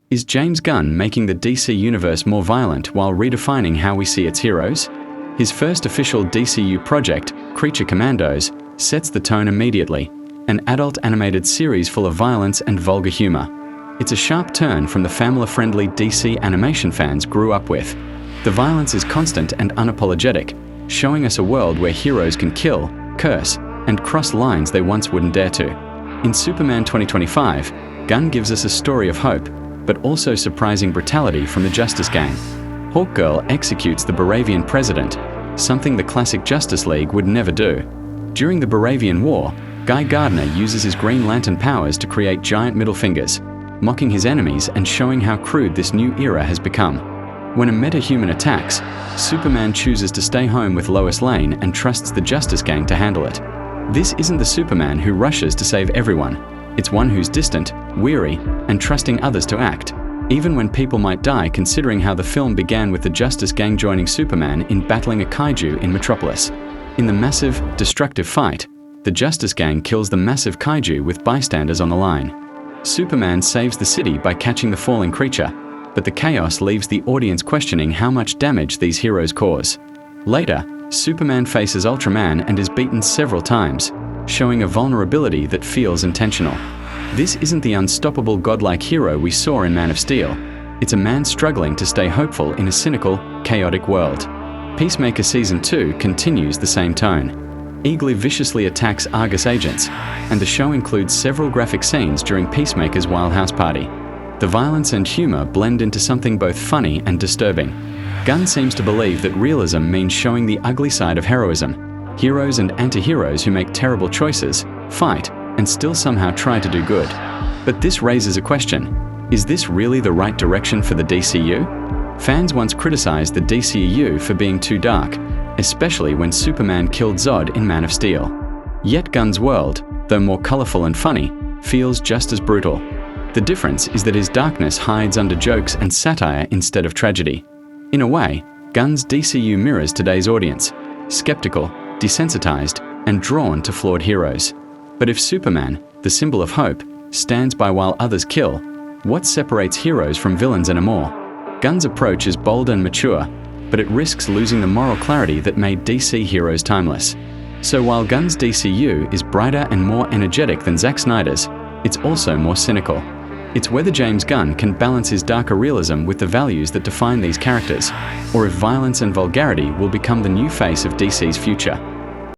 Is James Gunn making the DC universe more violent while redefining how we see its heroes? His first official DCU project, Creature Commandos, sets the tone immediately, an adult animated series full of violence and vulgar humor. It's a sharp turn from the family-friendly DC animation fans grew up with. The violence is constant and unapologetic, showing us a world where heroes can kill, curse, and cross lines they once wouldn't dare to. In Superman 2025, Gunn gives us a story of hope, but also surprising brutality from the Justice Gang. Hawkgirl executes the Baravian president, something the classic Justice League would never do. During the Baravian War, Guy Gardner uses his Green Lantern powers to create giant middle fingers, mocking his enemies and showing how crude this new era has become. When a metahuman attacks, Superman chooses to stay home with Lois Lane and trusts the Justice Gang to handle it. This isn't the Superman who rushes to save everyone. It's one who's distant, weary, and trusting others to act, even when people might die, considering how the film began with the Justice Gang joining Superman in battling a kaiju in Metropolis. In the massive, destructive fight, the Justice Gang kills the massive kaiju with bystanders on the line. Superman saves the city by catching the falling creature, but the chaos leaves the audience questioning how much damage these heroes cause. Later, Superman faces Ultraman and is beaten several times, showing a vulnerability that feels intentional. This isn't the unstoppable godlike hero we saw in Man of Steel. It's a man struggling to stay hopeful in a cynical, chaotic world. Peacemaker Season 2 continues the same tone. Eagly viciously attacks Argus agents, and the show includes several graphic scenes during Peacemaker's Wild House Party. The violence and humor blend into something both funny and disturbing. Gunn seems to believe that realism means showing the ugly side of heroism. Heroes and anti-heroes who make terrible choices, fight, and still somehow try to do good. But this raises a question. Is this really the right direction for the DCU? Fans once criticized the DCU for being too dark, especially when Superman killed Zod in Man of Steel. Yet Gunn's world, though more colorful and funny, feels just as brutal. The difference is that his darkness hides under jokes and satire instead of tragedy. In a way, Gunn's DCU mirrors today's audience, skeptical, desensitized, and drawn to flawed heroes. But if Superman, the symbol of hope, stands by while others kill, what separates heroes from villains anymore? Gunn's approach is bold and mature, but it risks losing the moral clarity that made DC heroes timeless. So while Gunn's DCU is brighter and more energetic than Zack Snyder's, it's also more cynical. It's whether James Gunn can balance his darker realism with the values that define these characters, or if violence and vulgarity will become the new face of DC's future.